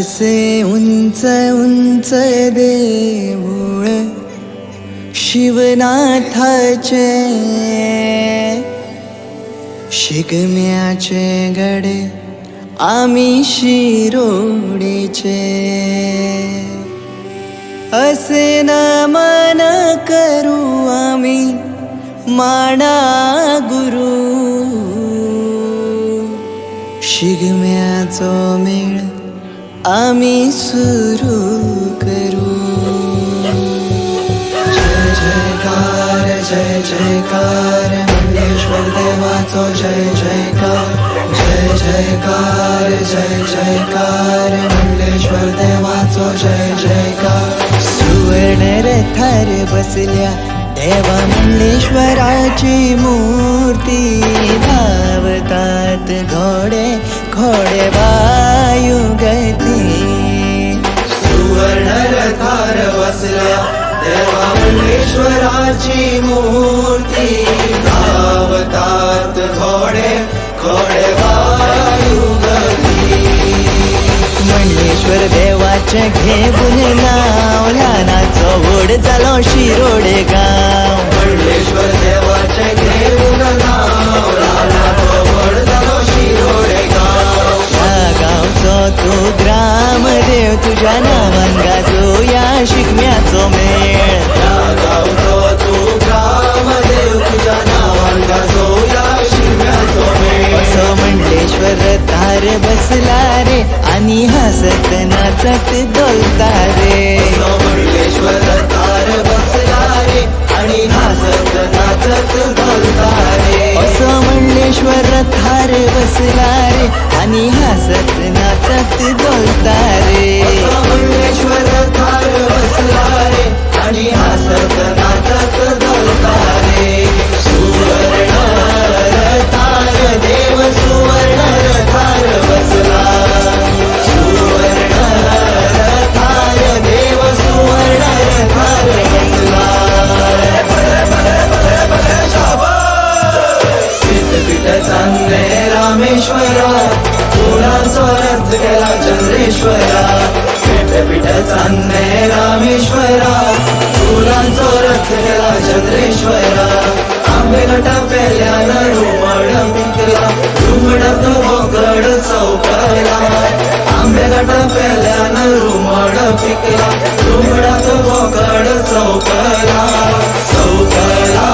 असे उंच उंच देऊळ शिवनाथाचे, शिगम्याचे गडे आम्ही शिरोडेचे. असे नमन करू आम्ही माना गुरु, शिगम्याचो मेळ आम्ही सुरू करू. जय जयकार जय जयकार मंगेश्वर देवाचो जय जयकार. जय जयकार जय जयकार मंगेश्वर देवाचो जय जयकार. सुवर्ण रथार बसल्या देवा मंगेश्वराची मूर्ती, धावतात घोडे घोडे वायुगती. सुवर्ण रथार बसल्या देवा मंगेश्वराची मूर्ती, धावतात घोडे घोडे वायुगती. मंगेश्वर देवाचे घेऊन नाव, लहानाचो ओढ झालो शिरोडे गाव. मंगेश्वर देवाचे घेऊन नाव, लहानाचो ओढ झालो शिरोडे गाव. या गावचो तू ग्रामदेव, तुझ्या नावान गाजोया शिगम्याचो मेळ. या गावचो तू ग्रामदेव, तुझ्या नावान गाजोया शिगम्याचो मेळ. असो मंगेश्वर तार बसला रे आणि हसत नाचत डोलता रे. असो मंगेश्वर तार बसला रे आणि हसत नाचत डोलता रे. असो मंगेश्वर तार बसला रे आणि हसत नाचत डोलता रे. असो मंगेश्वर तार बसला रे आणि हसत नाचत डोलता रे. सुवर्ण रथार देव, सुवर्ण रथार बसला. सुवर्ण रथार देव, सुवर्ण रथार बसला. पीठ चांगले रामेश्वरा, फुलांचा रथ गेला चंद्रेश्वरा. पीठ चांगले रामेश्वरा, फुलांचा रथ गेला चंद्रेश्वरा. आंबे घटा पेल्यानं रुमड पिकला, रुमडात बोकड चौकला. आंबे घटा पेल्यानं रुमड पिकला, रुमडात बोकड चौकला. चौकला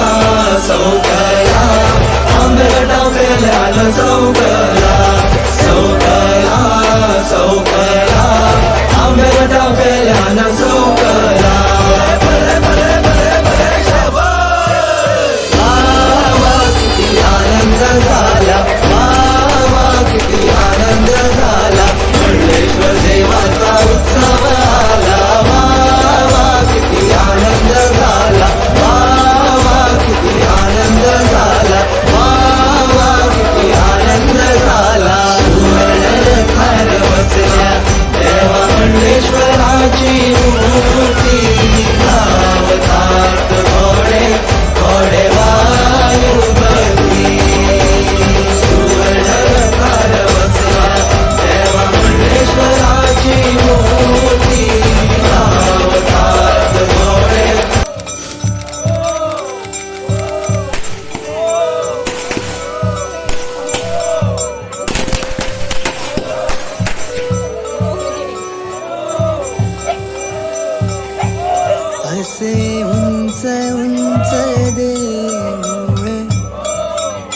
चौकला, आंबे घटा पेल्यानं चौकला. चौकला चौकला, आंबे घटा पेल्यानं चौकला. आनंद झाला, वा किती आनंद झाला, मंगेश्वर देवाचा उत्सव आला. वा किती आनंद झाला, वा किती आनंद झाला, वा किती आनंद झाला. सुवर्ण रथार बसल्या देवा मंगेश्वराची मूर्ती, धावतात घोडे घोडे वायुगती. सुवर्ण रथार बसल्या देवा मंगेश्वराची मूर्ती, धावतात घोडे. असे उंच उंच देऊळ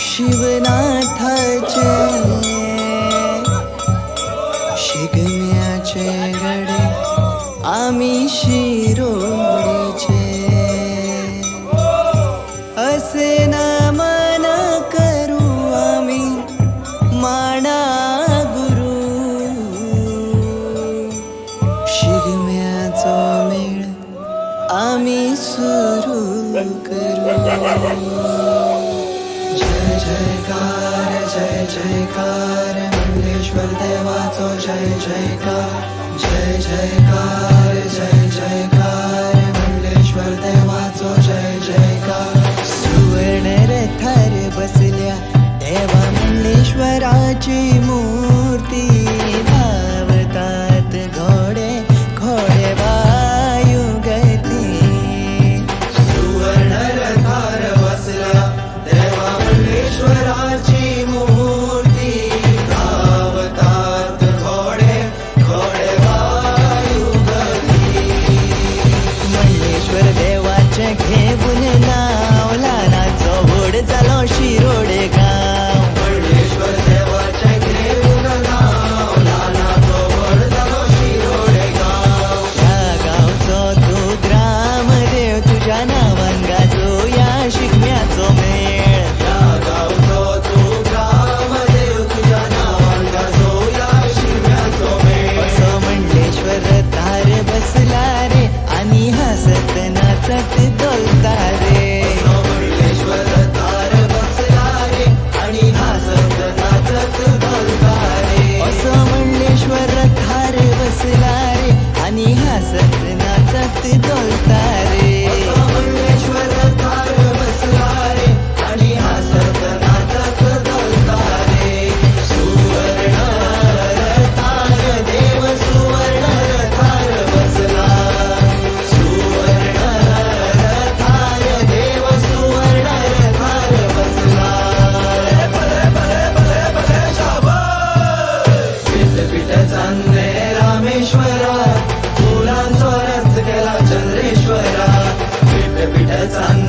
शिवनाथाचे, शिगम्याचे गडे आम्ही शिरोडेचे. असे नमन करू आम्ही माना गुरु, शिगम्याचो मेळ आम्ही सुरू करू. जय जयकार जय जयकार मंगेश्वर देवाचो जय जयकार. जय जयकार जय जयकार मंगेश्वर देवाचो जय जयकार. सुवर्ण रथार बसल्या देवा मंगेश्वराची मूर्ती, धावतात चांगलं